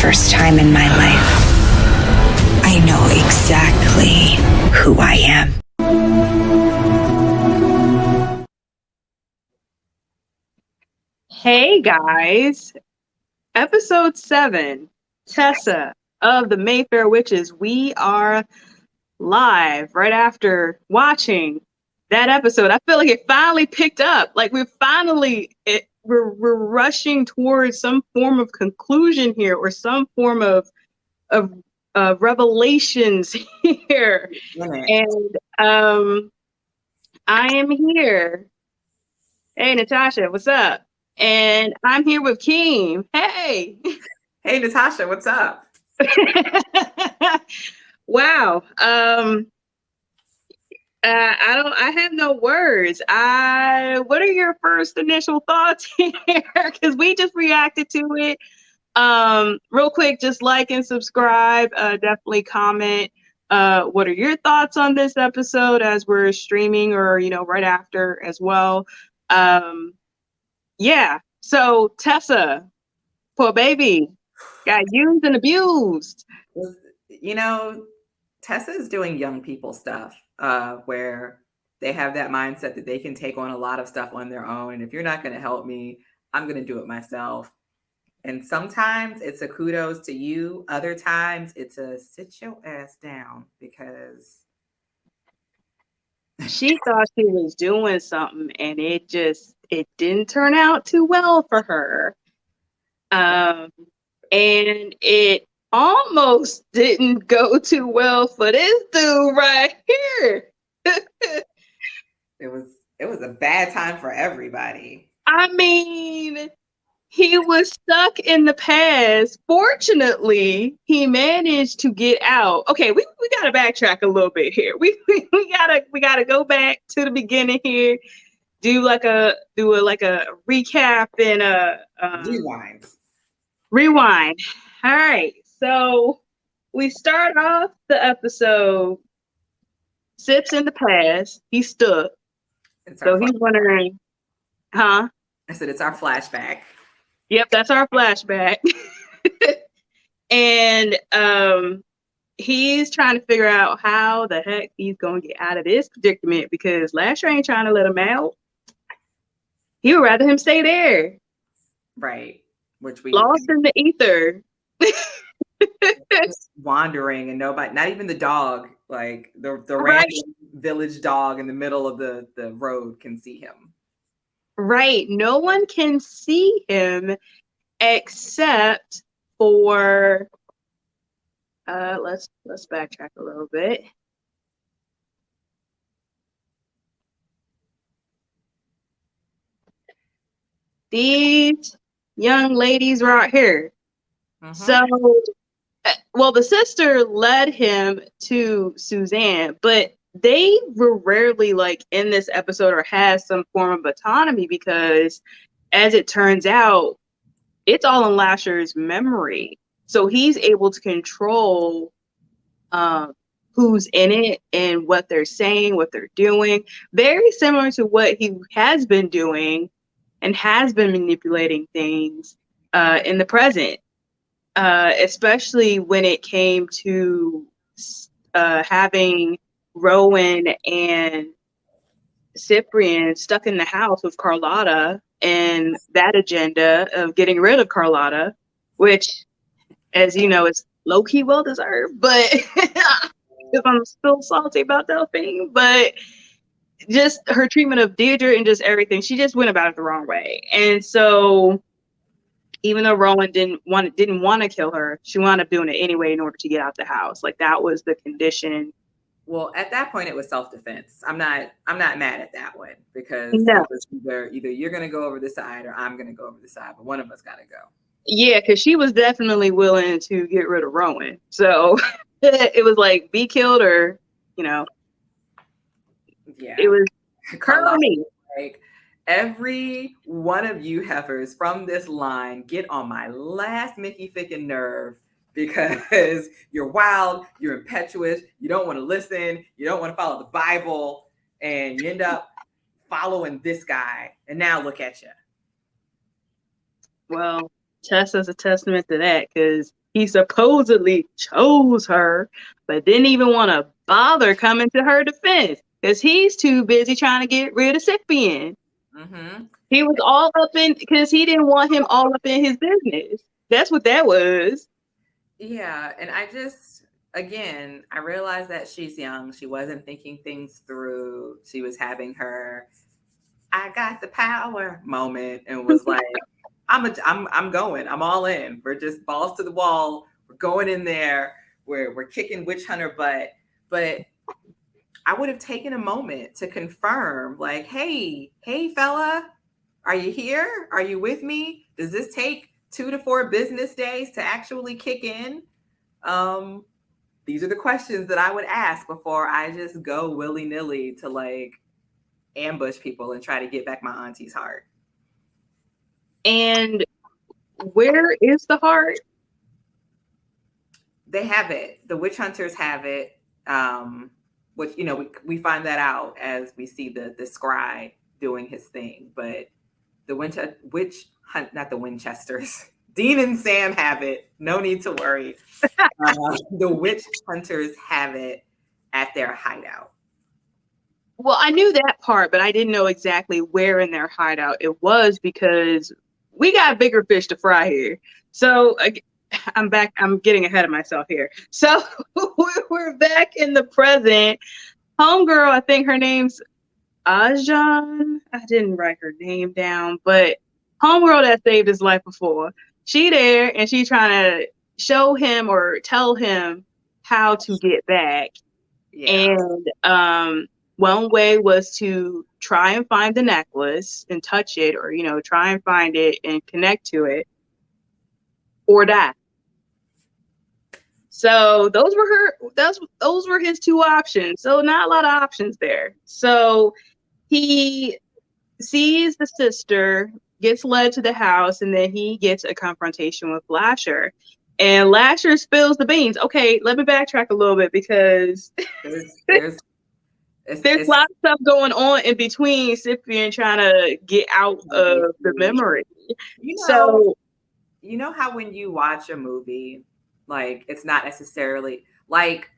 first time in my life, I know exactly who I am. Hey guys, episode 7, Tessa of the Mayfair Witches. We are live right after watching that episode. I feel like it finally picked up. Like we're rushing towards some form of conclusion here, or some form of revelations here. And I am here. Hey Natasha, what's up? And I'm here with Keem. Hey. Hey Natasha, what's up? Wow. I have no words. What are your first initial thoughts here? Because we just reacted to it. Real quick, just like and subscribe. Definitely comment. What are your thoughts on this episode as we're streaming, or right after as well? Yeah. So Tessa, poor baby, got used and abused. Tessa is doing young people stuff, where they have that mindset that they can take on a lot of stuff on their own. And if you're not going to help me, I'm going to do it myself. And sometimes it's a kudos to you. Other times it's a sit your ass down, because she thought she was doing something and it didn't turn out too well for her. And it almost didn't go too well for this dude right here. It was a bad time for everybody. I mean, he was stuck in the past. Fortunately, he managed to get out. Okay, we gotta backtrack a little bit here. We gotta go back to the beginning here. Do a recap and rewind. All right, so we start off the episode. Sip's in the past. He's stuck. So he's wondering, huh? I said it's our flashback. Yep, that's our flashback. And he's trying to figure out how the heck he's gonna get out of this predicament, because Lasher ain't trying to let him out. He would rather him stay there. Right. Which we lost in the ether. Wandering, and nobody, not even the dog, like the right. random village dog in the middle of the road can see him. Right. No one can see him except for let's backtrack a little bit. These young ladies right here. Mm-hmm. So, well, the sister led him to Suzanne, but they were rarely like in this episode or has some form of autonomy, because as it turns out, it's all in Lasher's memory. So he's able to control who's in it and what they're saying, what they're doing. Very similar to what he has been doing and has been manipulating things in the present, especially when it came to having Rowan and Cyprian stuck in the house with Carlotta, and that agenda of getting rid of Carlotta, which, as you know, is low-key well-deserved, but because I'm still salty about Delphine, but just her treatment of Deirdre and just everything, she just went about it the wrong way. And so even though Rowan didn't want to kill her, she wound up doing it anyway in order to get out the house. Like, that was the condition. Well, at that point, it was self-defense. I'm not mad at that one, because no. It was either you're going to go over the side or I'm going to go over the side, but one of us got to go. Yeah, because she was definitely willing to get rid of Rowan. So it was like, be killed or, yeah, it was her me. Like, every one of you heifers from this line get on my last Mickey fickin' nerve, because you're wild, you're impetuous, you don't want to listen, you don't want to follow the Bible, and you end up following this guy, and now look at you. Well, Tessa's a testament to that, because he supposedly chose her, but didn't even want to bother coming to her defense because he's too busy trying to get rid of Cyprian. Mm-hmm. He was all up in, because he didn't want him all up in his business. That's what that was. Yeah, and again, I realized that she's young. She wasn't thinking things through. She was having her "I got the power" moment and was like, I'm going. I'm all in. We're just balls to the wall. We're going in there. We're kicking witch hunter butt. But I would have taken a moment to confirm, like, hey, fella, are you here? Are you with me? Does this take 2 to 4 business days to actually kick in? These are the questions that I would ask before I just go willy-nilly to like ambush people and try to get back my auntie's heart. And where is the heart? They have it. The witch hunters have it. Which, you know, we find that out as we see the scry doing his thing. But the not the Winchesters. Dean and Sam have it. No need to worry. The witch hunters have it at their hideout. Well, I knew that part, but I didn't know exactly where in their hideout it was because we got bigger fish to fry here. So I'm back. I'm getting ahead of myself here. So we're back in the present. Homegirl, I think her name's Ajan. I didn't write her name down, but homegirl that saved his life before. She there and she trying to show him or tell him how to get back. Yeah. And one way was to try and find the necklace and touch it, or, you know, try and find it and connect to it, or die. So those were his 2 options. So not a lot of options there. So he sees the sister, gets led to the house, and then he gets a confrontation with Lasher. And Lasher spills the beans. Okay, let me backtrack a little bit because there's lots of stuff going on in between Cyprian trying to get out of the memory. You know how when you watch a movie, like, it's not necessarily like,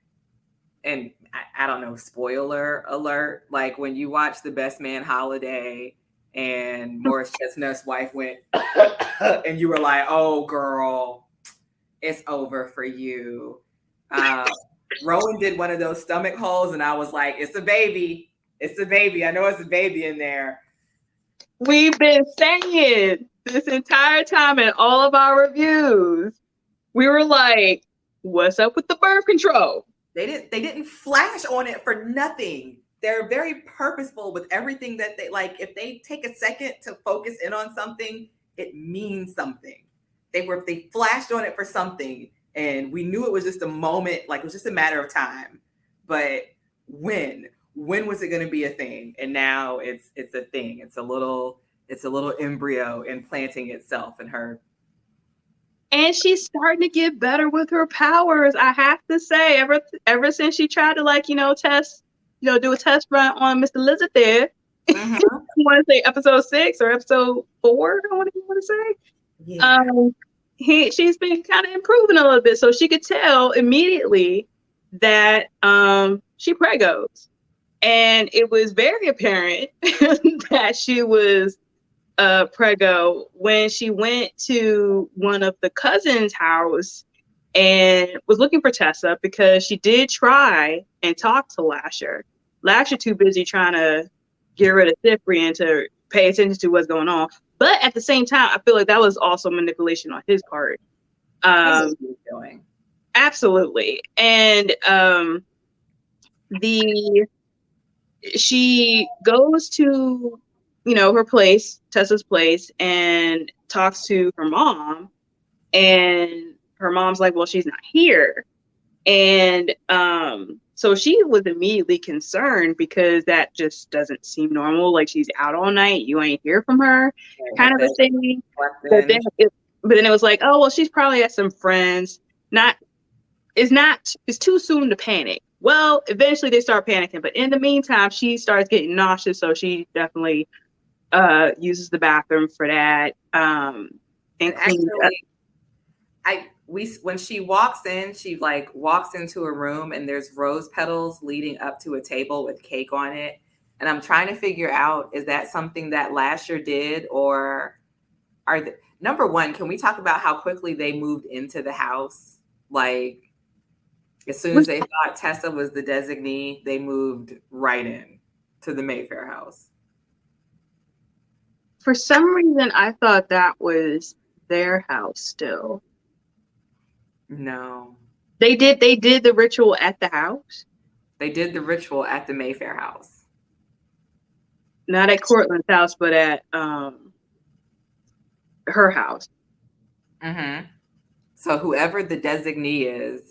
and I don't know, spoiler alert, like when you watch The Best Man Holiday and Morris Chestnut's wife went and you were like, oh girl, it's over for you. Rowan did one of those stomach holes and I was like, it's a baby. It's a baby. I know it's a baby in there. We've been saying this entire time in all of our reviews, we were like, what's up with the birth control? They didn't flash on it for nothing. They're very purposeful with everything that they like. If they take a second to focus in on something, it means something. They flashed on it for something, and we knew it was just a moment, like it was just a matter of time. But when was it going to be a thing? And now it's a thing. It's a little embryo implanting itself in her. And she's starting to get better with her powers. I have to say, ever since she tried to, like, do a test run on Mr. Lizard there. Mm-hmm. I want to say episode 6 or episode 4. I want to say. Yeah. She's been kind of improving a little bit, so she could tell immediately that she pregos, and it was very apparent that she was prego when she went to one of the cousins' house and was looking for Tessa because she did try and talk to Lasher. Lasher too busy trying to get rid of Cyprian to pay attention to what's going on. But at the same time, I feel like that was also manipulation on his part. Absolutely. And she goes to her place, Tessa's place, and talks to her mom, and her mom's like, well, she's not here. And so she was immediately concerned because that just doesn't seem normal. Like, she's out all night, you ain't hear from her, kind of a thing. But then it was like, oh, well, she's probably at some friends. It's too soon to panic. Well, eventually they start panicking, but in the meantime, she starts getting nauseous, so she definitely uses the bathroom for that. And actually, when she walks in, she like walks into a room and there's rose petals leading up to a table with cake on it. And I'm trying to figure out, is that something that Lasher did, or number one, can we talk about how quickly they moved into the house? Like, as soon as they thought Tessa was the designee, they moved right in to the Mayfair house. For some reason, I thought that was their house still. No. They did the ritual at the house? They did the ritual at the Mayfair house. Not at Cortland's house, but at her house. Mm-hmm. So whoever the designee is,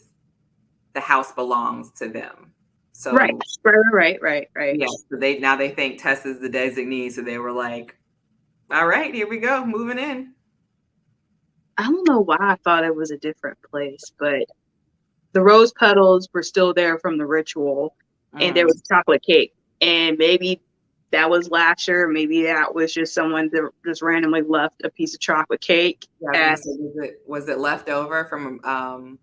the house belongs to them. So right. Yeah. So they think Tessa's the designee. So they were like, all right, here we go, moving in. I don't know why I thought it was a different place, but the rose petals were still there from the ritual, and there was chocolate cake. And maybe that was Lasher. Maybe that was just someone that just randomly left a piece of chocolate cake. Yeah, was it left over from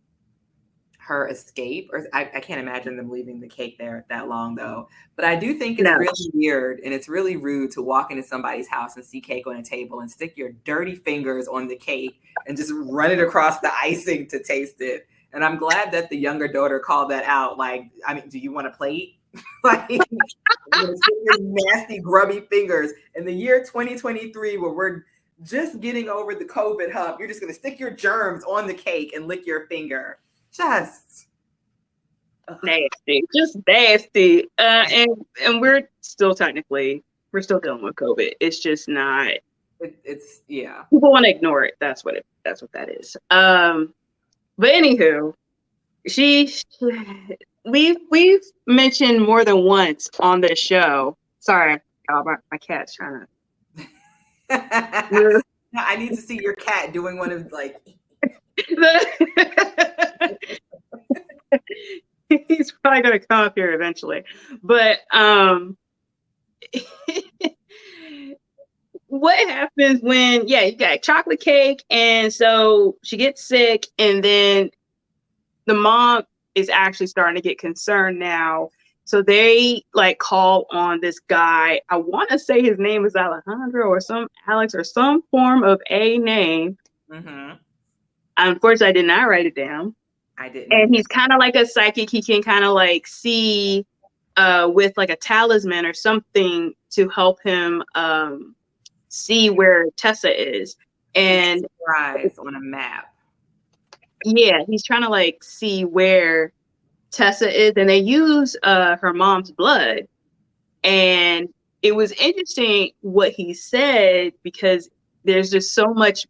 her escape? Or I can't imagine them leaving the cake there that long, though. But I do think it's really weird and it's really rude to walk into somebody's house and see cake on a table and stick your dirty fingers on the cake and just run it across the icing to taste it. And I'm glad that the younger daughter called that out. Like, I mean, do you want a plate? Like, your nasty, grubby fingers in the year 2023, where we're just getting over the COVID hump, you're just going to stick your germs on the cake and lick your finger. Just nasty, just nasty. And we're still dealing with COVID. It's just not. It's yeah. People want to ignore it. That's what that is. But anywho, we've mentioned more than once on this show. Sorry, y'all, my cat's trying to. I need to see your cat doing one of like. He's probably gonna come up here eventually, but what happens when you got chocolate cake, and so she gets sick, and then the mom is actually starting to get concerned now, so they like call on this guy. I want to say his name is Alejandro or Alex or some form of a name. Unfortunately, I did not write it down. I didn't. And he's kind of like a psychic. He can kind of like see with like a talisman or something to help him see where Tessa is. And on a map. Yeah, he's trying to like see where Tessa is. And they use her mom's blood. And it was interesting what he said, because there's just so much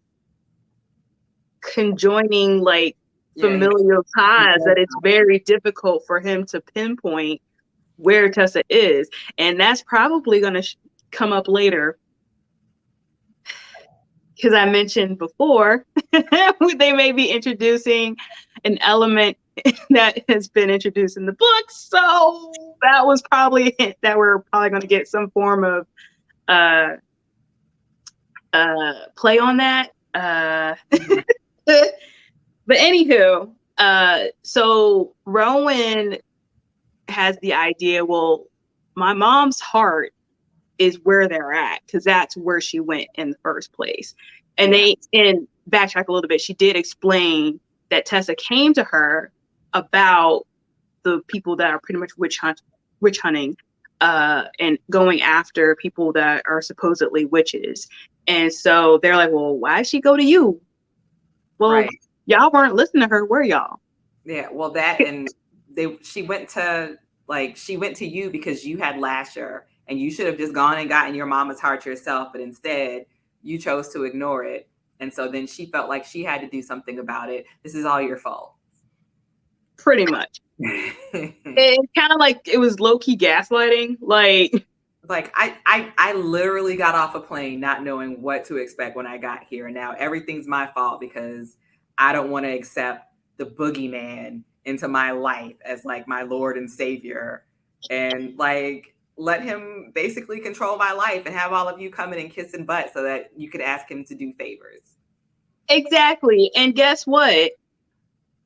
conjoining like familial ties that it's very difficult for him to pinpoint where Tessa is. And that's probably going to come up later, because I mentioned before they may be introducing an element that has been introduced in the book. So that was probably a hint that we're probably going to get some form of play on that. But anywho, so Rowan has the idea, well, my mom's heart is where they're at, because that's where she went in the first place. And backtrack a little bit, she did explain that Tessa came to her about the people that are pretty much witch hunting and going after people that are supposedly witches. And so they're like, well, why'd she go to you? Well, y'all weren't listening to her, were y'all? Yeah, well, that and she went to you because you had Lasher, and you should have just gone and gotten your mama's heart yourself, but instead you chose to ignore it. And so then she felt like she had to do something about it. This is all your fault. Pretty much. It's kind of like it was low-key gaslighting. Like I literally got off a plane not knowing what to expect when I got here. And now everything's my fault because I don't want to accept the boogeyman into my life as like my Lord and Savior, and like let him basically control my life and have all of you come in and kissing butt so that you could ask him to do favors. Exactly. And guess what?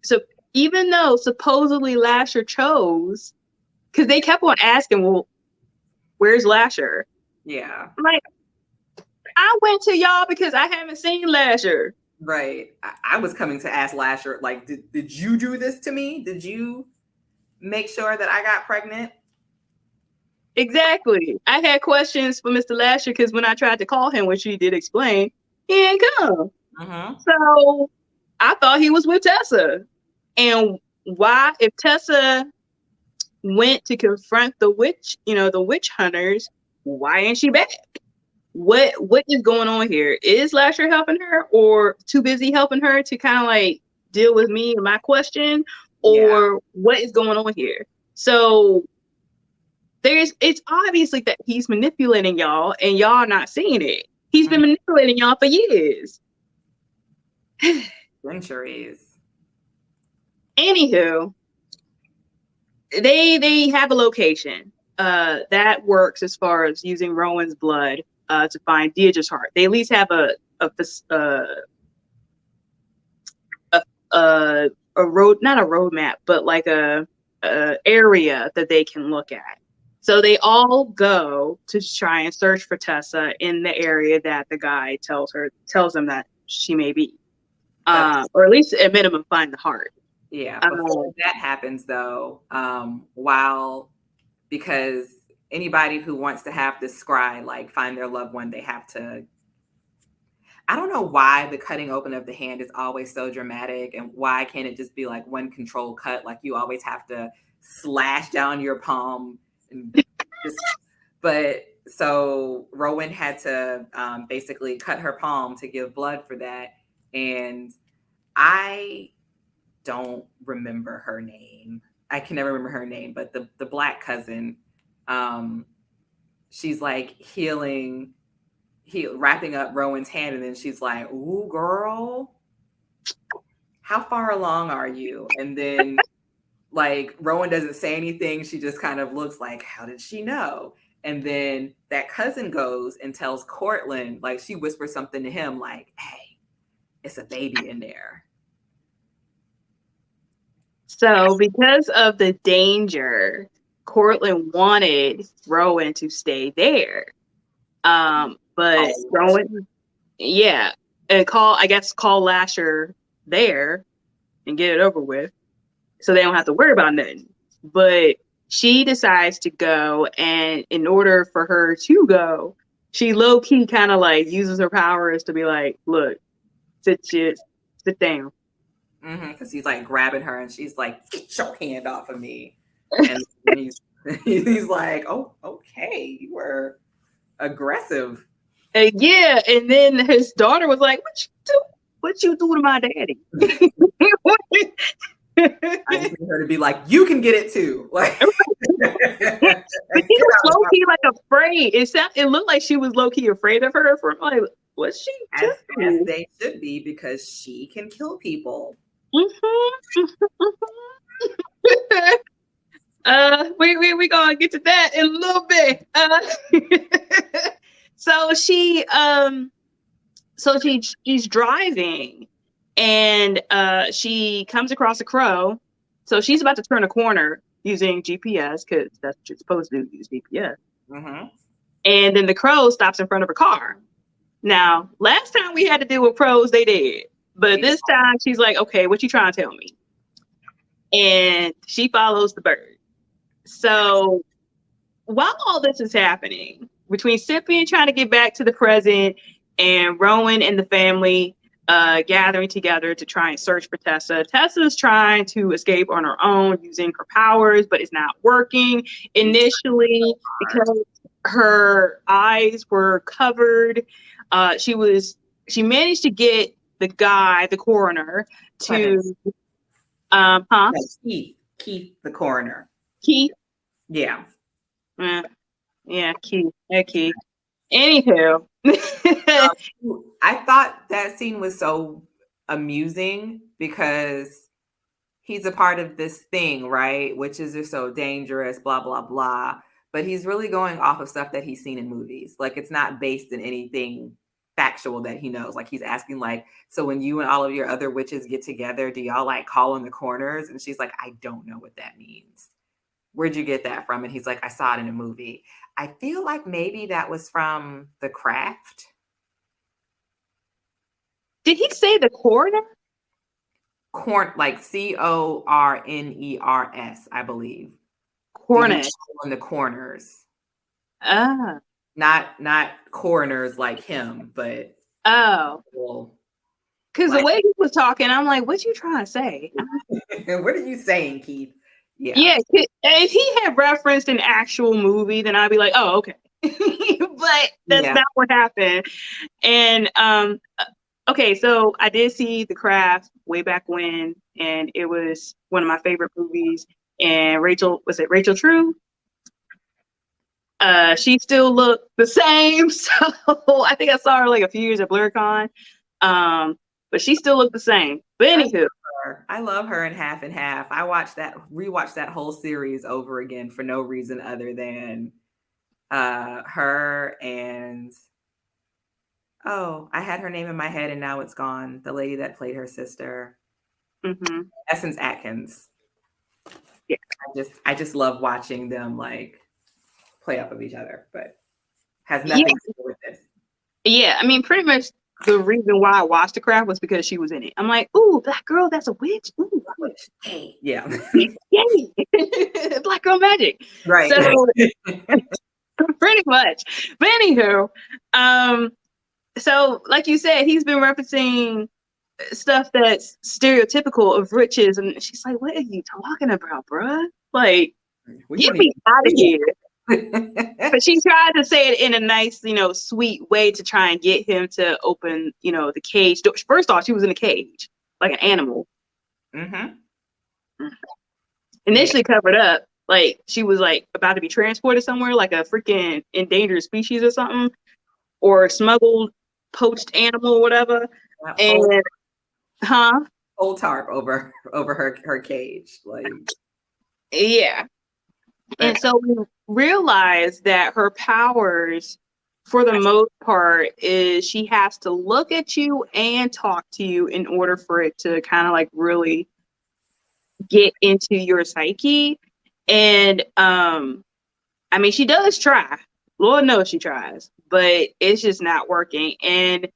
So even though supposedly Lasher chose, because they kept on asking, well, where's Lasher? Yeah. I'm like, I went to y'all because I haven't seen Lasher. Right. I was coming to ask Lasher, like, did you do this to me? Did you make sure that I got pregnant? Exactly. I had questions for Mr. Lasher because when I tried to call him, which he did explain, he ain't come. Mm-hmm. So I thought he was with Tessa. And why, if Tessa went to confront the witch, the witch hunters, why ain't she back? What is going on here? Is Lasher helping her, or too busy helping her to kind of like deal with me and my question, or what is going on here? So it's obviously that he's manipulating y'all and y'all not seeing it. He's been manipulating y'all for years. Centuries. Anywho, they have a location that works as far as using Rowan's blood to find Deirdre's heart. They at least have a road, not a roadmap, but like a area that they can look at. So they all go to try and search for Tessa in the area that the guy tells them that she may be, or at least at minimum find the heart. Yeah. Before that happens, though, because anybody who wants to have this scry, like, find their loved one, they have to. I don't know why the cutting open of the hand is always so dramatic, and why can't it just be like one control cut? Like, you always have to slash down your palm and just. But so Rowan had to basically cut her palm to give blood for that, and I don't remember her name. I can never remember her name, but the black cousin, she's like wrapping up Rowan's hand, and then she's like, "Ooh, girl, how far along are you?" And then like Rowan doesn't say anything. She just kind of looks like, how did she know? And then that cousin goes and tells Cortland, like, she whispers something to him like, "Hey, it's a baby in there." So because of the danger, Cortland wanted Rowan to stay there. But Rowan, and call Lasher there and get it over with, so they don't have to worry about nothing. But she decides to go, and in order for her to go, she low key kind of like uses her powers to be like, "Look, sit down." Because he's like grabbing her, and she's like, "Get your hand off of me!" And he's like, "Oh, okay, you were aggressive." Yeah, and then his daughter was like, "What you do to my daddy?" I just need her to be like, "You can get it too." Like, but she was low key like afraid. It looked like she was low key afraid of her. From like, what's she as they should be, because she can kill people. We gonna get to that in a little bit. So she's driving, and she comes across a crow. So she's about to turn a corner using GPS, because that's what you're supposed to do, use GPS. And then the crow stops in front of her car. Now, last time we had to deal with crows, they did. But this time she's like, "Okay, what you trying to tell me?" And she follows the bird. So while all this is happening, between Cyprian trying to get back to the present and Rowan and the family gathering together to try and search for Tessa, Tessa's trying to escape on her own using her powers, but it's not working initially because her eyes were covered. She managed to get the coroner, to Keith the coroner. Keith? Yeah. Yeah, Keith. Okay. Anywho. I thought that scene was so amusing because he's a part of this thing, right? Which is just so dangerous, blah, blah, blah. But he's really going off of stuff that he's seen in movies. Like, it's not based in anything factual that he knows. Like he's asking like, so when you and all of your other witches get together, do y'all like call in the corners? And she's like, I don't know what that means. Where'd you get that from? And he's like, I saw it in a movie. I feel like maybe that was from The Craft. Did he say the coroner? Like Corners, I believe. Cornish. In the corners. Ah. Not coroners like him, but because the way he was talking, I'm like, what you trying to say? What are you saying, Keith? Yeah. If he had referenced an actual movie, then I'd be like, oh, okay. But that's not what happened. And okay, so I did see The Craft way back when, and it was one of my favorite movies. And Rachel True? She still looked the same. So I think I saw her like a few years at BlurCon. But she still looked the same. But anywho. I love her in Half and Half. I rewatched that whole series over again for no reason other than her and I had her name in my head and now it's gone. The lady that played her sister. Mm-hmm. Essence Atkins. Yeah. I just love watching them like play off of each other, but has nothing to do with this. Yeah, I mean, pretty much the reason why I watched The Craft was because she was in it. I'm like, ooh, black girl, that's a witch. Ooh, witch. Hey, yeah. Yay. Black girl magic. Right. So pretty much. But anywho, so like you said, he's been referencing stuff that's stereotypical of witches, and she's like, what are you talking about, bruh? Like, get me out of here. But she tried to say it in a nice, sweet way to try and get him to open, the cage. First off, she was in a cage, like an animal. Mm-hmm. Initially covered up, like she was like about to be transported somewhere, like a freaking endangered species or something, or smuggled, poached animal, whatever. Whole tarp over her cage, like yeah. And so we realized that her powers, for the most part, is she has to look at you and talk to you in order for it to kind of like really get into your psyche. And I mean, she does try. Lord knows she tries, but it's just not working. And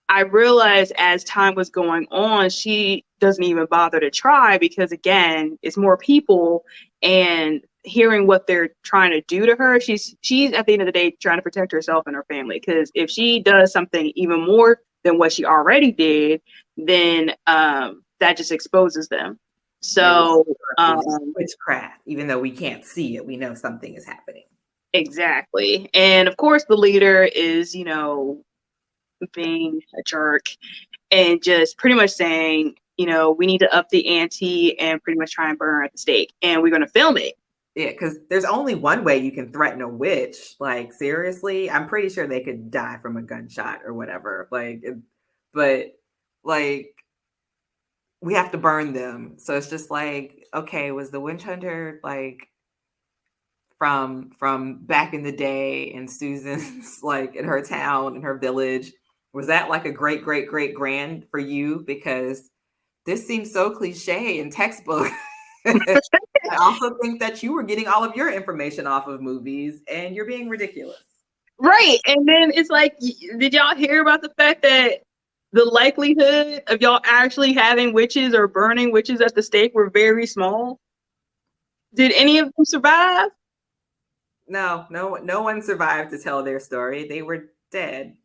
I realized as time was going on, she doesn't even bother to try because, again, it's more people and hearing what they're trying to do to her. She's at the end of the day trying to protect herself and her family, because if she does something even more than what she already did, then that just exposes them. So witchcraft, even though we can't see it, we know something is happening. Exactly. And of course the leader is, being a jerk and just pretty much saying, we need to up the ante and pretty much try and burn her at the stake, and we're going to film it. Yeah, because there's only one way you can threaten a witch. Like, seriously, I'm pretty sure they could die from a gunshot or whatever. But we have to burn them. So it's just like, okay, was the witch hunter like from back in the day in Susan's like in her town, in her village? Was that like a great grand for you? Because this seems so cliche and textbook. I also think that you were getting all of your information off of movies and you're being ridiculous. Right. And then it's like, did y'all hear about the fact that the likelihood of y'all actually having witches or burning witches at the stake were very small? Did any of them survive? No one survived to tell their story. They were dead.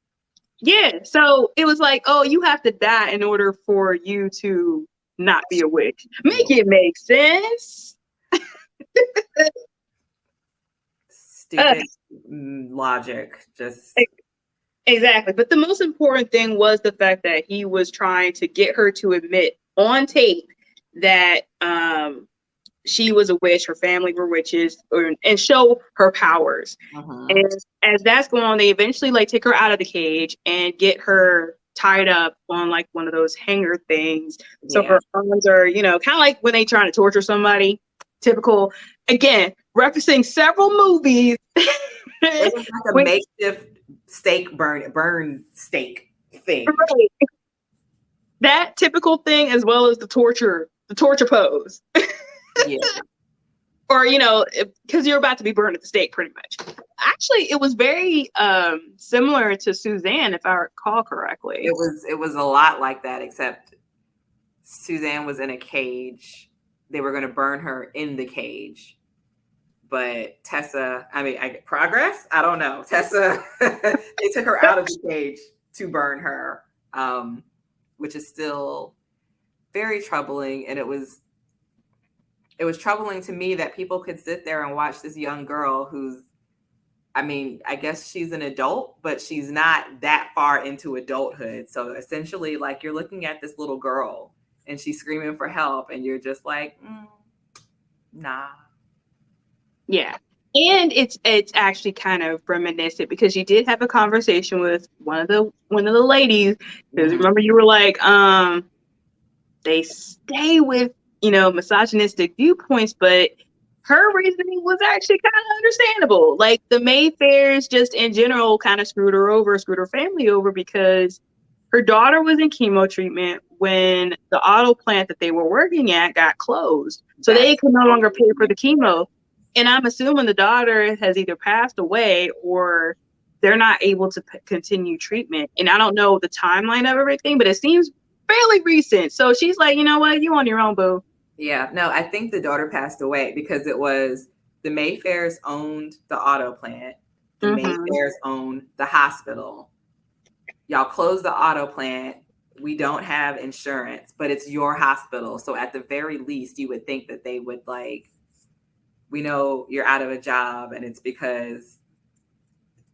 Yeah. So it was like, oh, you have to die in order for you to not be a witch. Make it make sense. Stupid logic. Just exactly. But the most important thing was the fact that he was trying to get her to admit on tape that she was a witch, her family were witches, and show her powers. And as that's going on, they eventually like take her out of the cage and get her tied up on like one of those hanger things. So her arms are, kind of like when they trying to torture somebody. Typical, again, referencing several movies. It was like a makeshift burn steak thing. Right. That typical thing, as well as the torture pose. Yeah. Or, because you're about to be burned at the stake, pretty much. Actually, it was very similar to Suzanne, if I recall correctly. It was a lot like that, except Suzanne was in a cage. They were going to burn her in the cage. But Tessa, progress? I don't know. Tessa, they took her out of the cage to burn her, which is still very troubling. And it was troubling to me that people could sit there and watch this young girl who's, I guess she's an adult, but she's not that far into adulthood. So essentially, like, you're looking at this little girl and she's screaming for help and you're just like, nah. Yeah. And it's actually kind of reminiscent because you did have a conversation with one of the ladies. Because remember, you were like, they stay with, misogynistic viewpoints, but her reasoning was actually kind of understandable. Like, the Mayfairs just in general kind of screwed her family over, because her daughter was in chemo treatment when the auto plant that they were working at got closed. So they could no longer pay for the chemo. And I'm assuming the daughter has either passed away or they're not able to continue treatment. And I don't know the timeline of everything, but it seems fairly recent. So she's like, you know what? You on your own, boo. Yeah, no, I think the daughter passed away because it was the Mayfairs owned the auto plant. The Mayfairs owned the hospital. Y'all closed the auto plant. We don't have insurance, but it's your hospital. So at the very least, you would think that they would, like, we know you're out of a job, and it's because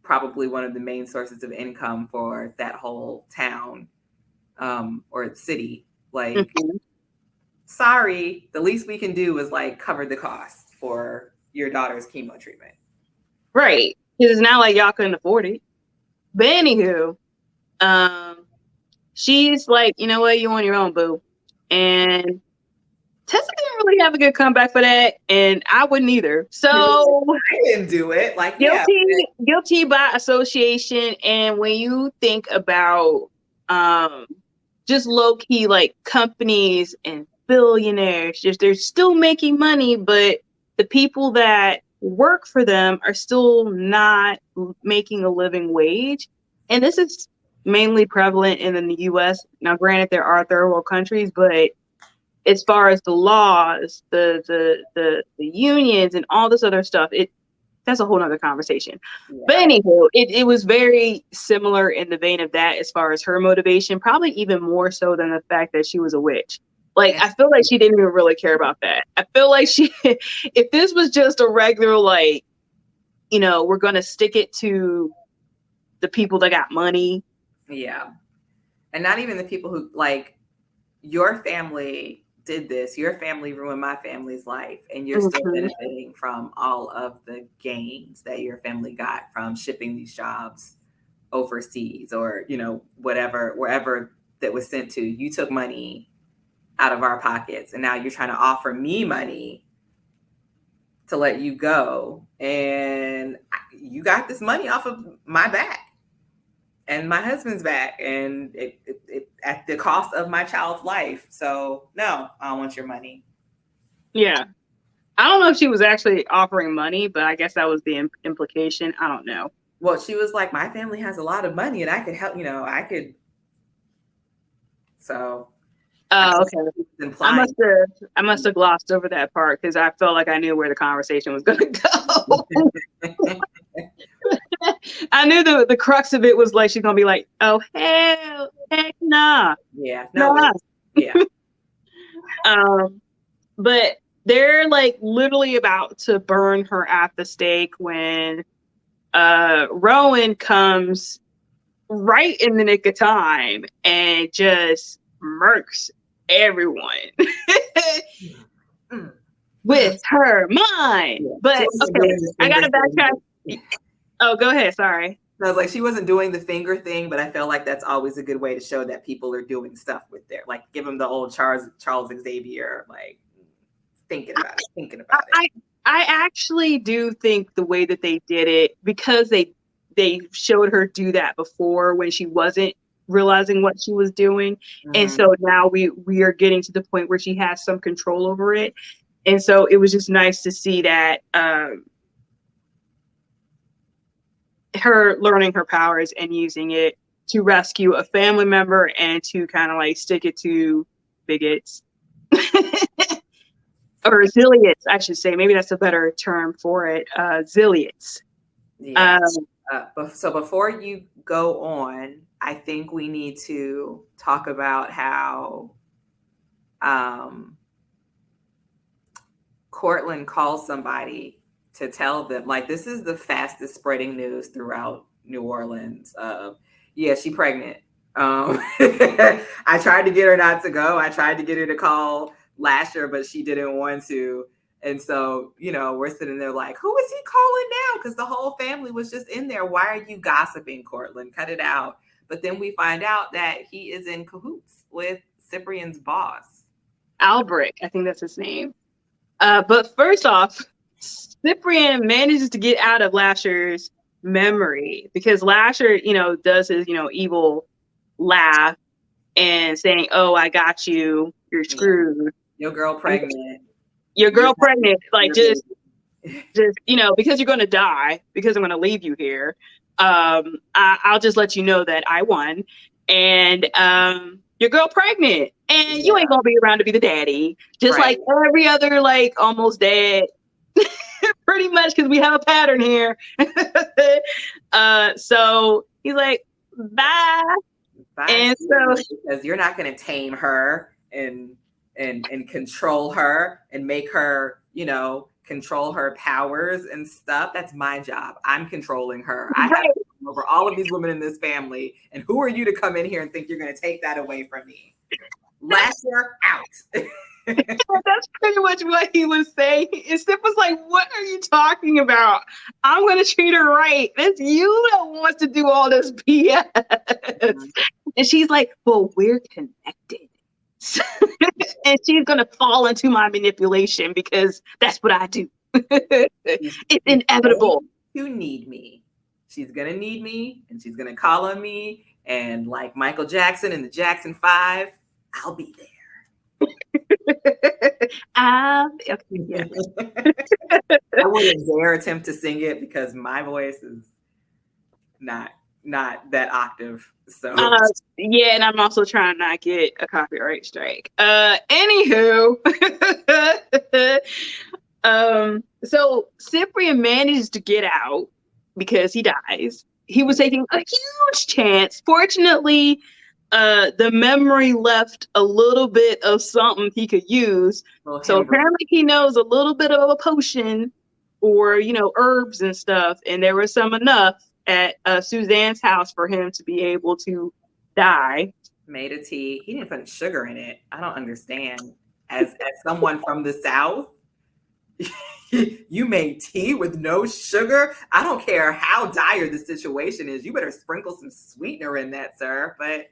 probably one of the main sources of income for that whole town or city. Like, sorry, the least we can do is, like, cover the cost for your daughter's chemo treatment. Right. Because it's not like y'all couldn't afford it. But anywho, she's like, you know what? You on your own, boo. And Tessa didn't really have a good comeback for that, and I wouldn't either. So I didn't do it. Like, guilty by association. And when you think about just low key, like, companies and billionaires, they're still making money, but the people that work for them are still not making a living wage. And this is mainly prevalent in the US. Now, granted, there are third world countries, but as far as the laws, the unions and all this other stuff, that's a whole nother conversation. Yeah. But anywho, it was very similar in the vein of that as far as her motivation, probably even more so than the fact that she was a witch. Like, I feel like she didn't even really care about that. I feel like if this was just a regular, like, we're going to stick it to the people that got money. Yeah. And not even the people who, like, your family did this, your family ruined my family's life, and you're still benefiting from all of the gains that your family got from shipping these jobs overseas or, wherever that was sent to. You took money out of our pockets, and now you're trying to offer me money to let you go. And you got this money off of my back and my husband's back, and it at the cost of my child's life. So no, I don't want your money. Yeah. I don't know if she was actually offering money, but I guess that was the implication. I don't know. Well, she was like, my family has a lot of money and I could help, So. Oh, okay. I must have glossed over that part because I felt like I knew where the conversation was going to go. I knew the crux of it was like she's gonna be like, oh heck nah. Yeah, no. Yeah. But they're, like, literally about to burn her at the stake when Rowan comes right in the nick of time and just murks everyone with her mind. But okay, I gotta backtrack. Oh, go ahead. Sorry. I was like, she wasn't doing the finger thing, but I feel like that's always a good way to show that people are doing stuff with their, like, give them the old Charles Xavier, like, thinking about it. I actually do think the way that they did it, because they they showed her do that before when she wasn't realizing what she was doing. And so now we are getting to the point where she has some control over it. And so it was just nice to see that her learning her powers and using it to rescue a family member and to kind of like stick it to bigots. Or zillions, I should say. Maybe that's a better term for it. Zillions. Yeah. So before you go on, I think we need to talk about how Cortland calls somebody to tell them, like, this is the fastest spreading news throughout New Orleans. Yeah, she's pregnant. I tried to get her not to go. I tried to get her to call Lasher, but she didn't want to. And so, you know, we're sitting there like, who is he calling now? Because the whole family was just in there. Why are you gossiping, Cortland? Cut it out. But then we find out that he is in cahoots with Cyprian's boss. Albrecht, I think that's his name. But first off, Cyprian manages to get out of Lasher's memory because Lasher, you know, does his, you know, evil laugh and saying, "Oh, I got you. You're screwed. Your girl pregnant. Your girl pregnant. Like just, you know, because you're going to die, because I'm going to leave you here. I'll just let you know that I won, and your girl pregnant, and you ain't going to be around to be the daddy, just like every other like almost dad." Pretty much, because we have a pattern here. So he's like, bye. And so because you're not going to tame her and control her and make her, you know, control her powers and stuff. That's my job. I'm controlling her. I have over all of these women in this family. And who are you to come in here and think you're going to take that away from me? Lasher out. That's pretty much what he was saying. And Steph was like, what are you talking about? I'm going to treat her right. It's you that wants to do all this BS. And she's like, well, we're connected. And she's going to fall into my manipulation because that's what I do. It's inevitable. You need me. She's going to need me, and she's going to call on me. And like Michael Jackson in the Jackson 5, I'll be there. Yeah. I wouldn't dare attempt to sing it because my voice is not that octave. So yeah, and I'm also trying not to get a copyright strike. Anywho, so Cyprian manages to get out because he dies. He was taking a huge chance. Fortunately, the memory left a little bit of something he could use. So apparently he knows a little bit of a potion or, you know, herbs and stuff. And there was some enough at Suzanne's house for him to be able to die. Made a tea. He didn't put sugar in it. I don't understand. As someone from the South, you made tea with no sugar? I don't care how dire the situation is. You better sprinkle some sweetener in that, sir. But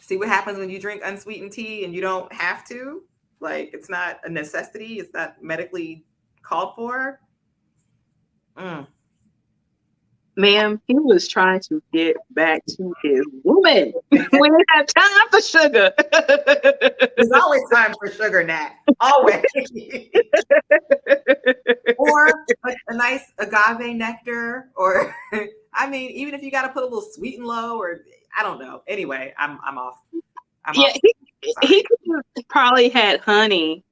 see what happens when you drink unsweetened tea and you don't have to? Like, it's not a necessity. It's not medically called for. Ma'am, he was trying to get back to his woman. We didn't have time for sugar. There's always time for sugar, Nat. Always. Or a nice agave nectar. Or, I mean, even if you got to put a little sweet and low, or I don't know. Anyway, I'm off. Off. He could have probably had honey.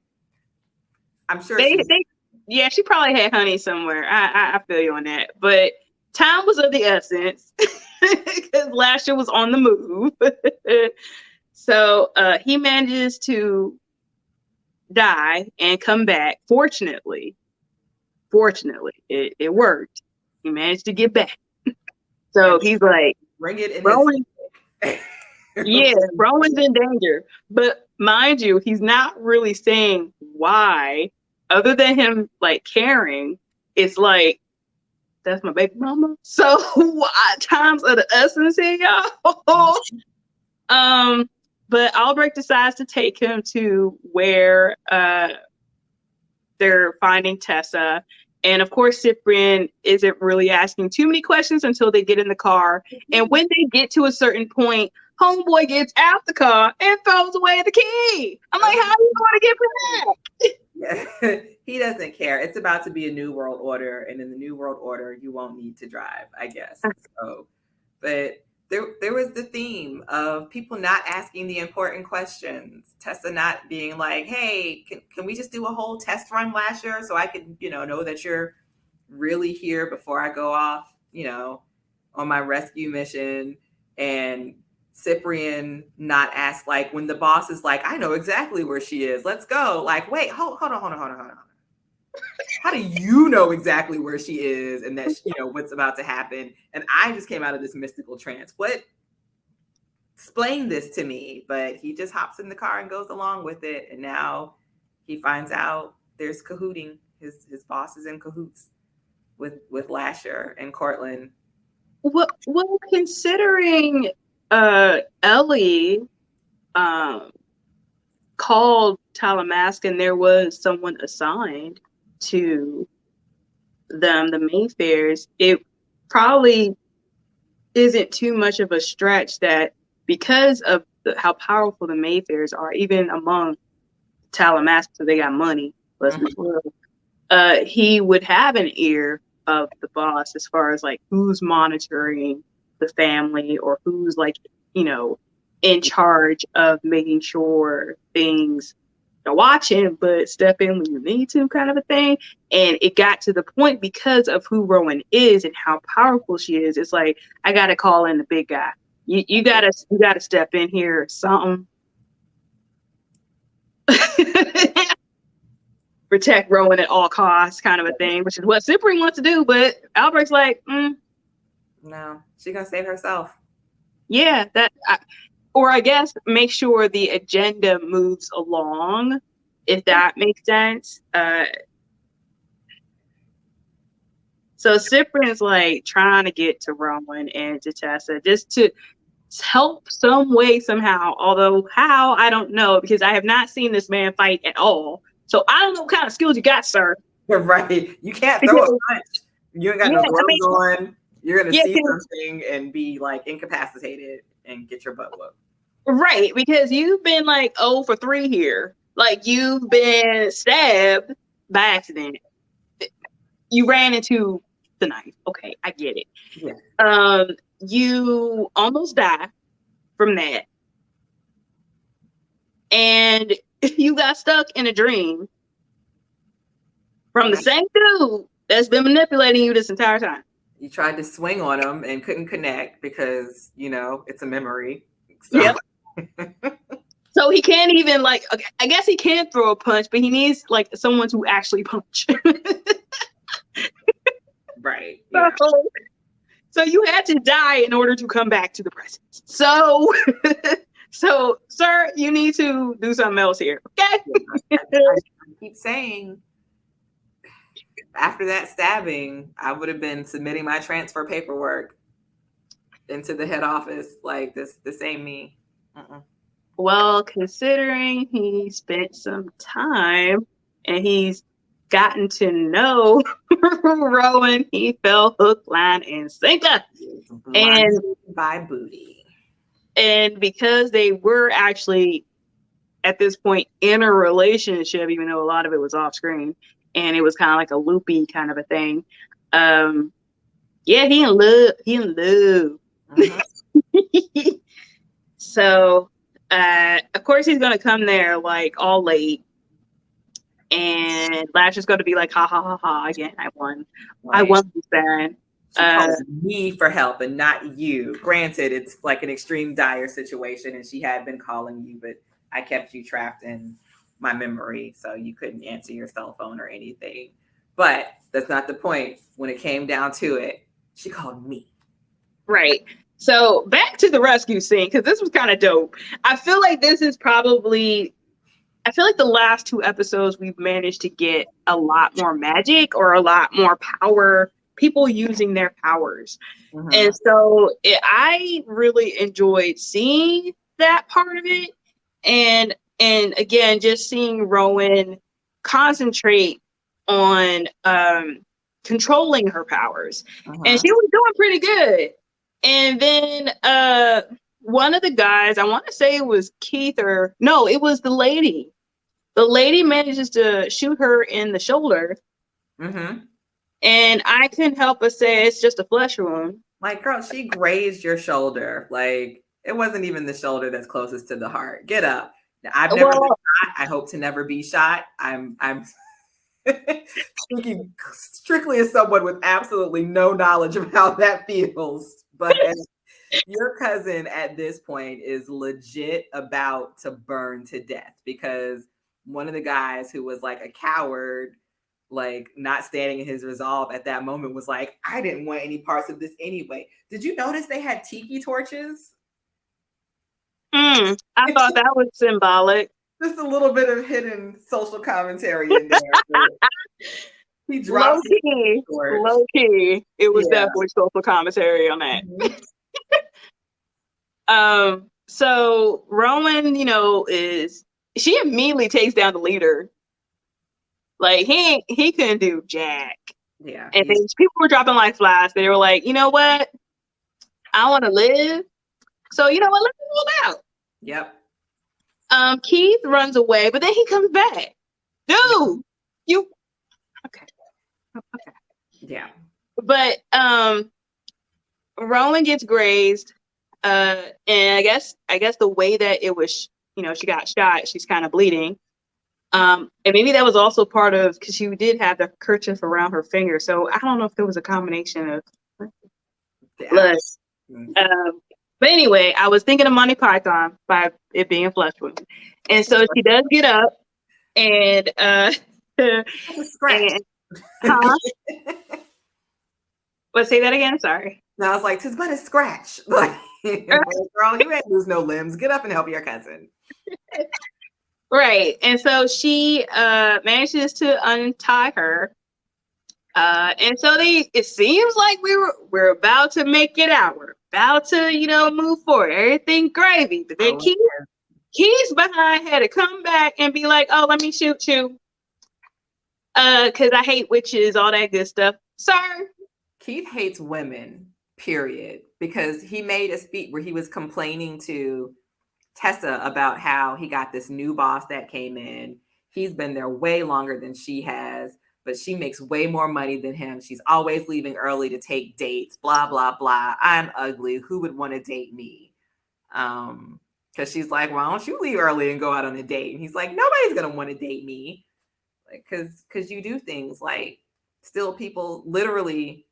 I'm sure. Yeah, she probably had honey somewhere. I feel you on that. But time was of the essence because Lasher was on the move. So he manages to die and come back. Fortunately, it worked. He managed to get back. So he's like, bring it in. Rowan. Yeah, Rowan's in danger. But mind you, he's not really saying why, other than him like caring. It's like, that's my baby mama. So times of the essence here, y'all. But Albrecht decides to take him to where they're finding Tessa, And of course, Cyprian isn't really asking too many questions until they get in the car. And when they get to a certain point, homeboy gets out the car and throws away the key. I'm like, how are you going to get back? Yeah. He doesn't care. It's about to be a new world order, and in the new world order, you won't need to drive, I guess. So, but there was the theme of people not asking the important questions. Tessa not being like, hey, can we just do a whole test run last year so I can, know that you're really here before I go off, on my rescue mission. And Cyprian not ask, like, when the boss is like, I know exactly where she is. Let's go. Like, wait, hold on. How do you know exactly where she is and that, what's about to happen? And I just came out of this mystical trance. Explain this to me. But he just hops in the car and goes along with it. And now he finds out there's cahooting. His boss is in cahoots with Lasher and Cortland. Well, considering Ellie called Talamasca and there was someone assigned to them, the Mayfairs, it probably isn't too much of a stretch that because of how powerful the Mayfairs are, even among Talamasca, so they got money, let's be real, he would have an ear of the boss as far as like who's monitoring the family or who's like, in charge of making sure things are watching, but step in when you need to, kind of a thing. And it got to the point because of who Rowan is and how powerful she is. It's like, I got to call in the big guy. You gotta step in here or something. Protect Rowan at all costs, kind of a thing, which is what Cyprian wants to do. But Albert's like, no, she's gonna save herself. Yeah, or I guess make sure the agenda moves along, if that makes sense. So Cyprian's like trying to get to Rowan and to Tessa just to help some way, somehow. Although how, I don't know, because I have not seen this man fight at all. So I don't know what kind of skills you got, sir. Right. You can't throw a punch. You ain't got no gloves on. You're going to see something and be like incapacitated and get your butt whooped. Right. Because you've been like 0 for 3 here. Like you've been stabbed by accident. You ran into the knife. Okay. I get it. Yeah. You almost died from that. And you got stuck in a dream from the same dude that's been manipulating you this entire time. You tried to swing on him and couldn't connect because, it's a memory. So. Yep. So he can't even like, okay, I guess he can throw a punch, but he needs like someone to actually punch. Right. Yeah. So you had to die in order to come back to the present. So, sir, you need to do something else here. Okay. I keep saying, after that stabbing, I would have been submitting my transfer paperwork into the head office. Like this ain't me. Well, considering he spent some time and he's gotten to know Rowan, he fell hook, line, and sinker. And by booty. And because they were actually at this point in a relationship, even though a lot of it was off screen, and it was kind of like a loopy kind of a thing. Yeah, he in love. Mm-hmm. So, of course, he's gonna come there like all late, and Lasher's gonna be like, "Ha ha ha ha! Again, I won. Right. I won this bad." She calls me for help and not you. Granted, it's like an extreme dire situation, and she had been calling you, but I kept you trapped in my memory, so you couldn't answer your cell phone or anything. But that's not the point. When it came down to it, she called me. Right. So back to the rescue scene, because this was kind of dope. I feel like the last 2 episodes we've managed to get a lot more magic or a lot more power, people using their powers. Mm-hmm. And so I really enjoyed seeing that part of it. And again, just seeing Rowan concentrate on controlling her powers. And she was doing pretty good. And then one of the guys, I want to say it was Keith it was the lady. The lady manages to shoot her in the shoulder. And I couldn't help but say it's just a flesh wound. Like, girl, she grazed your shoulder. Like, it wasn't even the shoulder that's closest to the heart. Get up. I've never been shot. I hope to never be shot. I'm speaking strictly as someone with absolutely no knowledge of how that feels. But your cousin at this point is legit about to burn to death because one of the guys who was like a coward, like not standing in his resolve at that moment, was like, I didn't want any parts of this anyway. Did you notice they had tiki torches? I thought that was symbolic. Just a little bit of hidden social commentary in there. He dropped low key. It was definitely social commentary on that. So Rowan, she immediately takes down the leader. Like he couldn't do jack. Yeah. And then people were dropping like flies. They were like, you know what? I want to live. So you know what? Let's move out. Yep. Keith runs away, but then he comes back. Dude, you okay. Yeah. But Rowan gets grazed. And I guess the way that it was, she got shot, she's kind of bleeding. And maybe that was also part of because she did have the kerchief around her finger. So I don't know if there was a combination of blood. But anyway, I was thinking of Monty Python by it being a flesh wound. And so she does get up and Let's say that again. Sorry. No, I was like, "'Tis but a scratch." Like, girl, you ain't lose no limbs. Get up and help your cousin. Right. And so she manages to untie her. And so it seems like we're about to make it out. We're about to, move forward. Everything gravy. But then Keith's behind had to come back and be like, oh, let me shoot you. Because I hate witches, all that good stuff. Sir. Keith hates women, period. Because he made a speech where he was complaining to Tessa about how he got this new boss that came in. He's been there way longer than she has, but she makes way more money than him. She's always leaving early to take dates, blah, blah, blah. I'm ugly. Who would want to date me? Because she's like, why don't you leave early and go out on a date? And he's like, nobody's going to want to date me. Like, because you do things like literally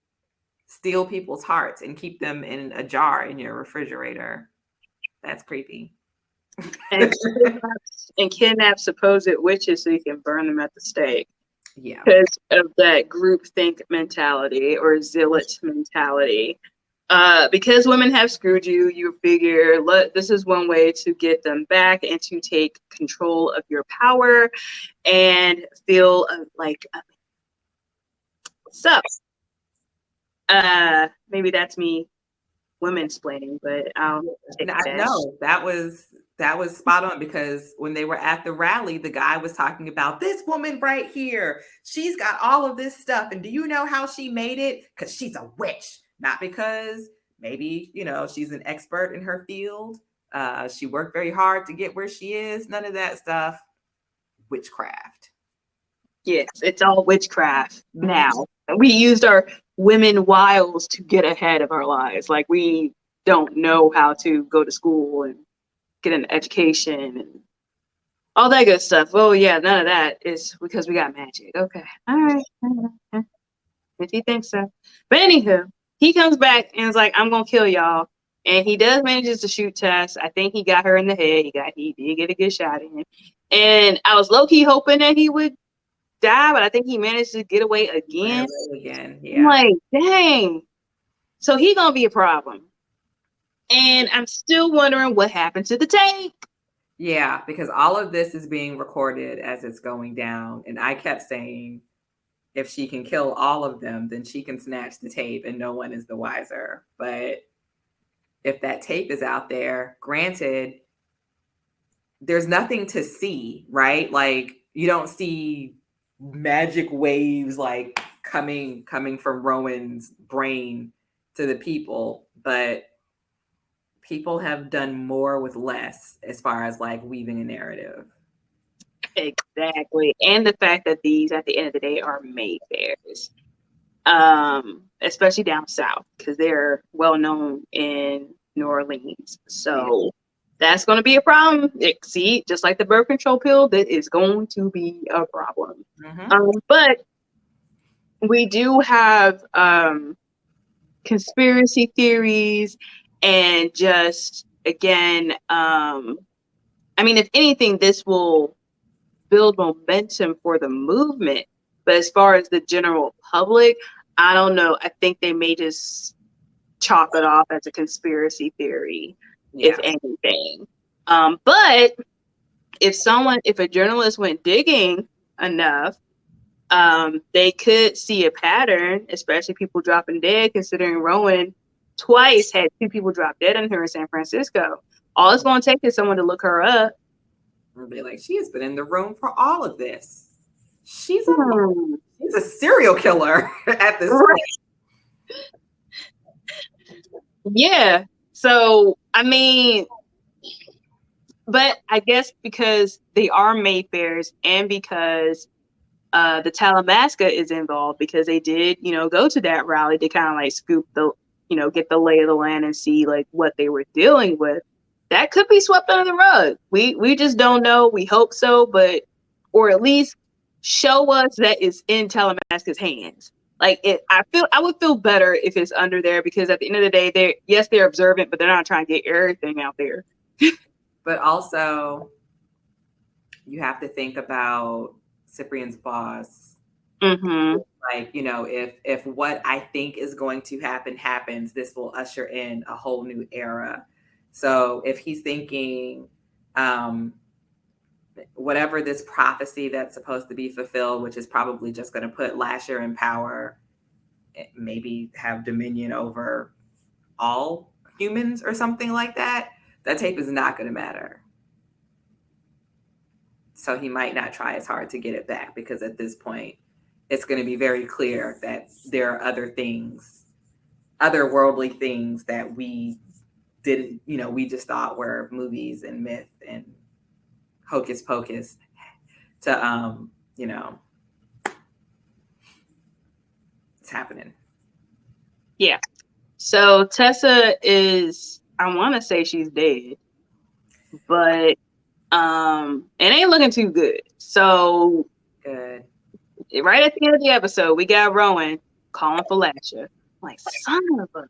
steal people's hearts and keep them in a jar in your refrigerator. That's creepy. And kidnap supposed witches so you can burn them at the stake. Yeah. Because of that groupthink mentality or zealot mentality. Because women have screwed you, you figure this is one way to get them back and to take control of your power and feel like so. Maybe that's me women-splaining, but no, that was spot on, because when they were at the rally, the guy was talking about this woman right here. She's got all of this stuff. And do you know how she made it? Because she's a witch, not because maybe, she's an expert in her field. She worked very hard to get where she is. None of that stuff. Witchcraft. Yes, it's all witchcraft now. We used our women wiles to get ahead of our lives. Like we don't know how to go to school and get an education and all that good stuff. Oh yeah, none of that is because we got magic. Okay, all right. If he thinks so. But anywho, he comes back and is like, I'm gonna kill y'all. And he does manages to shoot Tess. I think he got her in the head. He did get a good shot in. And I was low-key hoping that he would die, but I think he managed to get away again. Yeah. I'm like, dang. So he gonna be a problem. And I'm still wondering what happened to the tape. Yeah, because all of this is being recorded as it's going down. And I kept saying, if she can kill all of them, then she can snatch the tape and no one is the wiser. But if that tape is out there, granted, there's nothing to see, right? Like you don't see magic waves like coming from Rowan's brain to the people, but people have done more with less as far as like weaving a narrative. Exactly. And the fact that these at the end of the day are Mayfairs. Especially down south, because they're well known in New Orleans. So that's going to be a problem. See, just like the birth control pill, that is going to be a problem. But we do have conspiracy theories, and just again, I mean, if anything, this will build momentum for the movement. But as far as the general public, I don't know. I think they may just chalk it off as a conspiracy theory, if anything. But if a journalist went digging enough, they could see a pattern, especially people dropping dead, considering Rowan twice had 2 people drop dead in her in San Francisco. All it's going to take is someone to look her up. And be like, she has been in the room for all of this. She's a serial killer at this point. Yeah. So, I mean, but I guess because they are Mayfairs, and because the Talamasca is involved, because they did, go to that rally to kind of like scoop the, get the lay of the land and see like what they were dealing with. That could be swept under the rug. We just don't know. We hope so, but or at least show us that it's in Talamasca's hands. Like I would feel better if it's under there, because at the end of the day, they're observant, but they're not trying to get everything out there. But also, you have to think about Cyprian's boss. Like, if what I think is going to happen happens, this will usher in a whole new era. So if he's thinking, whatever this prophecy that's supposed to be fulfilled, which is probably just going to put Lasher in power, maybe have dominion over all humans or something like that, that tape is not going to matter. So he might not try as hard to get it back, because at this point, it's going to be very clear that there are other things, otherworldly things that we didn't, we just thought were movies and myth and hocus pocus to, it's happening. Yeah. So Tessa is, I want to say she's dead, but it ain't looking too good. So good. Right at the end of the episode, we got Rowan calling for Lasher. I'm like, son of a.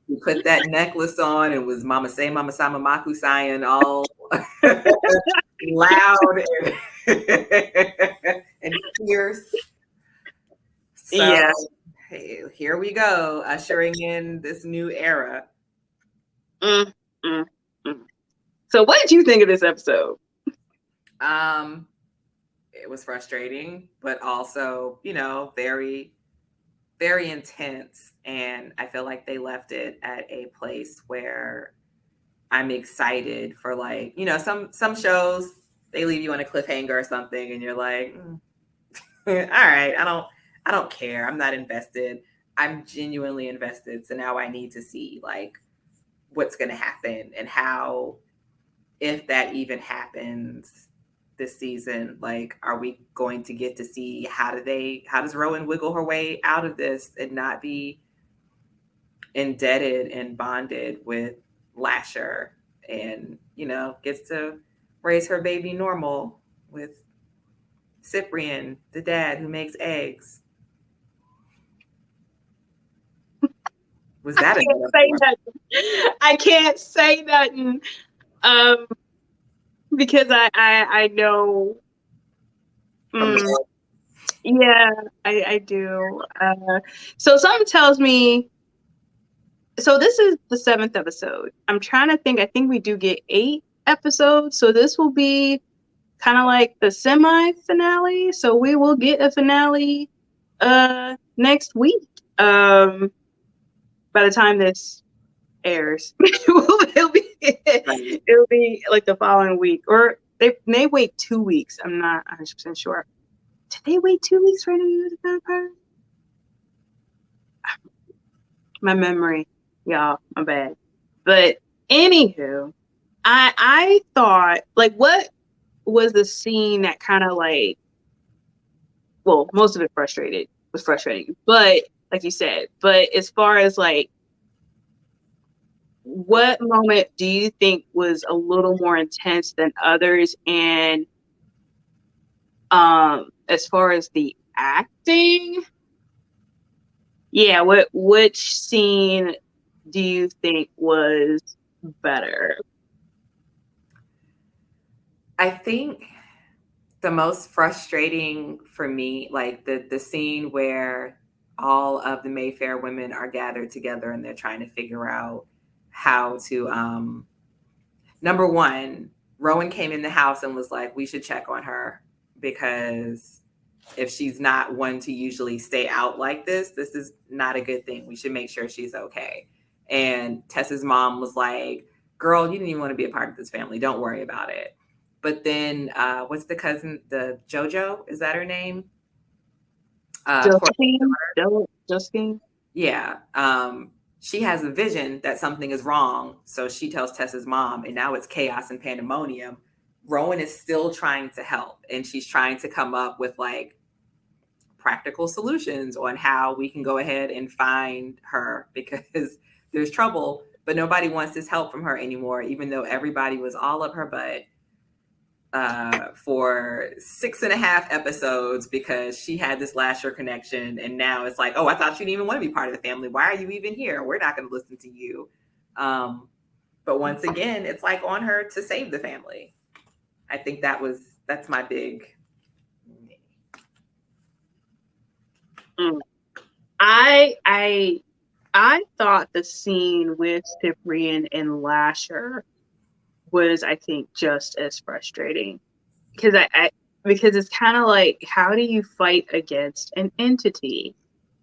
You put that necklace on, and was Mama Say Mama Sama Maku Sayan all loud and fierce. So, yeah. Hey, here we go, ushering in this new era. So what did you think of this episode? It was frustrating, but also, very, very intense. And I feel like they left it at a place where I'm excited for, like, some shows, they leave you on a cliffhanger or something, and you're like, all right, I don't care. I'm not invested. I'm genuinely invested. So now I need to see like what's going to happen, and how, if that even happens this season, like, are we going to get to see how does Rowan wiggle her way out of this and not be indebted and bonded with Lasher, and, gets to raise her baby normal with Cyprian, the dad who makes eggs. Was that I can't say nothing. Because I know. Yeah, I do. So something tells me. So this is the 7th episode. I'm trying to think. I think we do get 8 episodes. So this will be kind of like the semi-finale. So we will get a finale next week. By the time this airs, it'll be like the following week, or they may wait 2 weeks. I'm not 100% sure. Did they wait 2 weeks for an interview with the vampire? My memory, y'all, I'm bad. But anywho, I thought, like, what was the scene that kind of like, well, most of it was frustrating, but like you said, but as far as like, what moment do you think was a little more intense than others? And as far as the acting, yeah, which scene do you think was better? I think the most frustrating for me, like the scene where all of the Mayfair women are gathered together and they're trying to figure out how to number one, Rowan came in the house and was like, we should check on her because if she's not one to usually stay out like this is not a good thing. We should make sure she's okay. And Tessa's mom was like, girl, you didn't even want to be a part of this family. Don't worry about it. But then what's the cousin, the JoJo? Is that her name? Justine? Yeah. She has a vision that something is wrong. So she tells Tessa's mom, and now it's chaos and pandemonium. Rowan is still trying to help, and she's trying to come up with like practical solutions on how we can go ahead and find her because there's trouble, but nobody wants this help from her anymore, even though everybody was all up her butt for 6.5 episodes because she had this Lasher connection. And now it's like, oh, I thought you didn't even want to be part of the family. Why are you even here? We're not going to listen to you. But once again, it's like on her to save the family. I think that's my big. I thought the scene with Cyprian and Lasher was, I think, just as frustrating because because it's kind of like, how do you fight against an entity,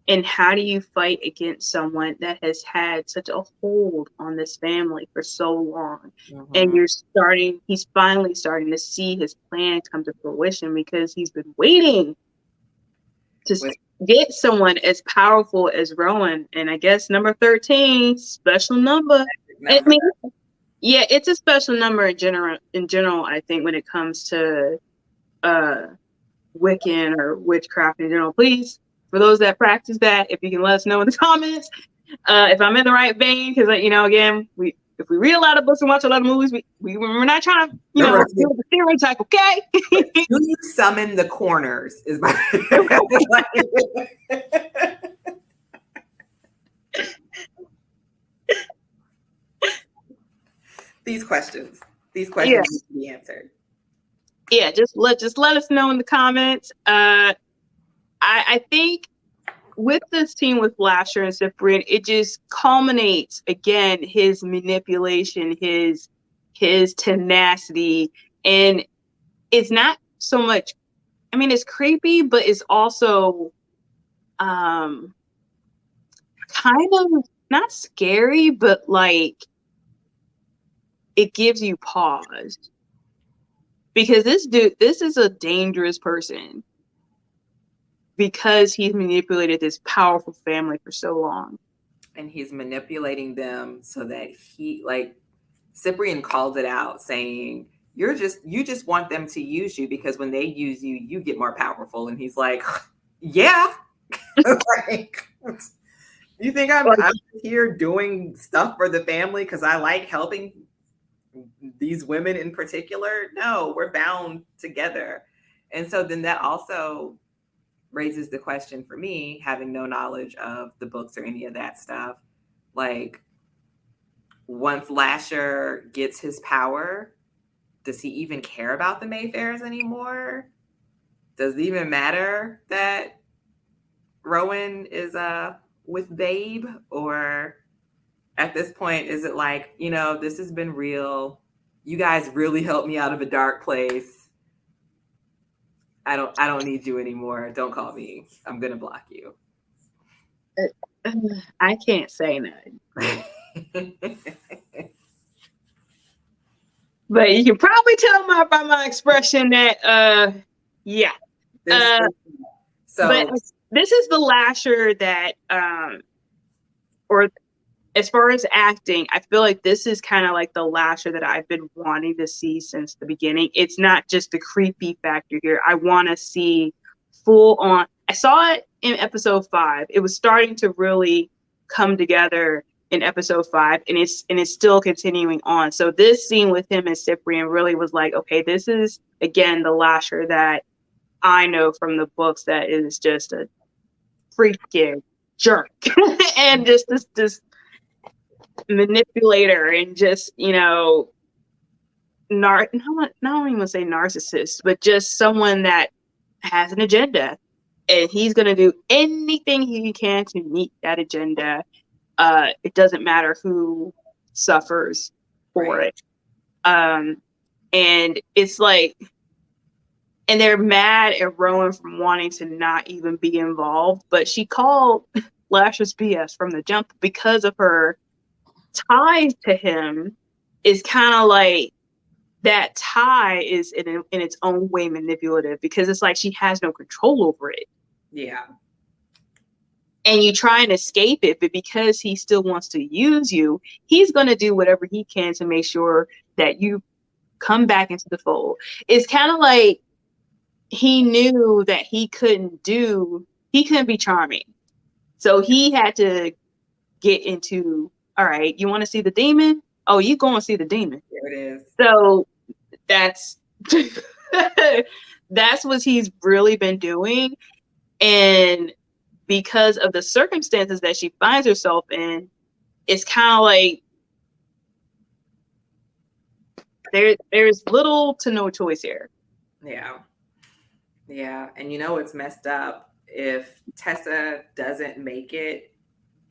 and how do you fight against someone that has had such a hold on this family for so long? And he's finally starting to see his plan come to fruition because he's been waiting to get someone as powerful as Rowan. And I guess number 13, special number. I mean, yeah, it's a special number in general, I think, when it comes to Wiccan or witchcraft in general. Please, for those that practice that, if you can let us know in the comments if I'm in the right vein, because again, if we read a lot of books and watch a lot of movies, we're not trying to deal with the stereotype, okay? Do you summon the corners? Is my These questions need to be answered. Yeah, just let us know in the comments. I think with this team with Lasher and Cyprian, it just culminates again his manipulation, his tenacity, and it's not so much. I mean, it's creepy, but it's also kind of not scary, but like it gives you pause because this is a dangerous person because he's manipulated this powerful family for so long. And he's manipulating them so that Cyprian called it out saying, you just want them to use you because when they use you, you get more powerful. And he's like, yeah. Like, you think I'm here doing stuff for the family because I like helping these women in particular? No, we're bound together. And so then that also raises the question for me, having no knowledge of the books or any of that stuff, like once Lasher gets his power, does he even care about the Mayfairs anymore? Does it even matter that Rowan is with Babe? Or at this point, is it like, this has been real. You guys really helped me out of a dark place. I don't need you anymore. Don't call me. I'm gonna block you. I can't say nothing. But you can probably tell by my expression that yeah. But this is the Lasher that, or as far as acting, I feel like this is kind of like the Lasher that I've been wanting to see since the beginning. It's not just the creepy factor here. I want to see full on. I saw it in episode 5. It was starting to really come together in episode 5, and it's still continuing on. So this scene with him and Cyprian really was like, okay, this is again the Lasher that I know from the books that is just a freaking jerk and just this manipulator and just, you know, not even want to say narcissist, but just someone that has an agenda, and he's going to do anything he can to meet that agenda. It doesn't matter who suffers for it. And it's like, and they're mad at Rowan from wanting to not even be involved, but she called Lasher's BS from the jump because of her ties to him. Is kind of like that tie is in its own way manipulative, because it's like she has no control over it. Yeah. And you try and escape it, but because he still wants to use you, he's going to do whatever he can to make sure that you come back into the fold. It's kind of like he knew that he couldn't be charming. So he had to get into, all right, you want to see the demon? Oh, you go and see the demon. There it is. So that's what he's really been doing. And because of the circumstances that she finds herself in, it's kind of like there's little to no choice here. Yeah. Yeah. And you know, it's messed up. If Tessa doesn't make it,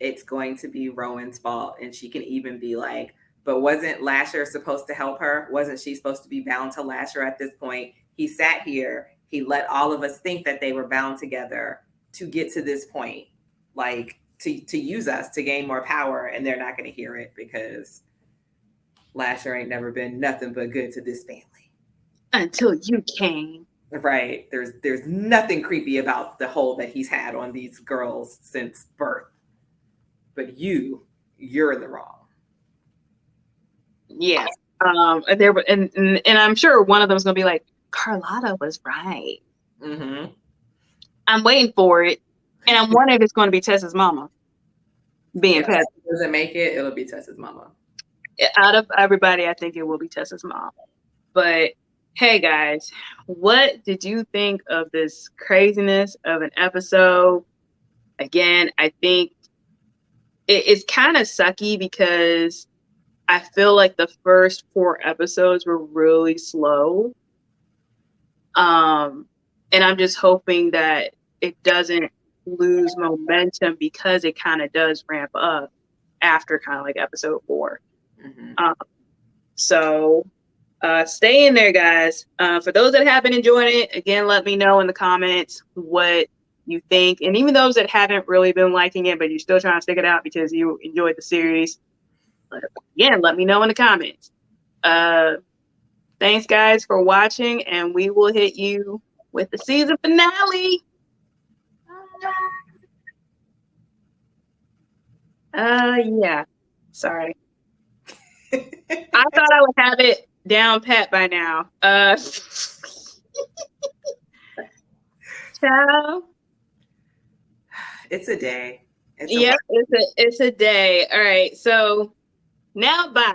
it's going to be Rowan's fault. And she can even be like, but wasn't Lasher supposed to help her? Wasn't she supposed to be bound to Lasher at this point? He sat here. He let all of us think that they were bound together to get to this point, like to use us to gain more power. And they're not going to hear it because Lasher ain't never been nothing but good to this family. Until you came. Right. There's nothing creepy about the hold that he's had on these girls since birth. But you're in the wrong. Yeah. And I'm sure one of them is going to be like, Carlotta was right. Mm-hmm. I'm waiting for it. And I'm wondering if it's going to be Tessa's mama being Tessa. If it doesn't make it, it'll be Tessa's mama. Out of everybody, I think it will be Tessa's mom. But hey, guys, what did you think of this craziness of an episode? Again, I think it's kind of sucky because I feel like the first 4 episodes were really slow. And I'm just hoping that it doesn't lose momentum, because it kind of does ramp up after kind of like episode 4. Mm-hmm. So stay in there, guys. For those that have been enjoying it, again, let me know in the comments what you think. And even those that haven't really been liking it, but you're still trying to stick it out because you enjoyed the series, again, let me know in the comments. Thanks, guys, for watching, and we will hit you with the season finale. Yeah. Sorry. I thought I would have it down pat by now. Ciao. It's a day. It's a day. All right. So now bye.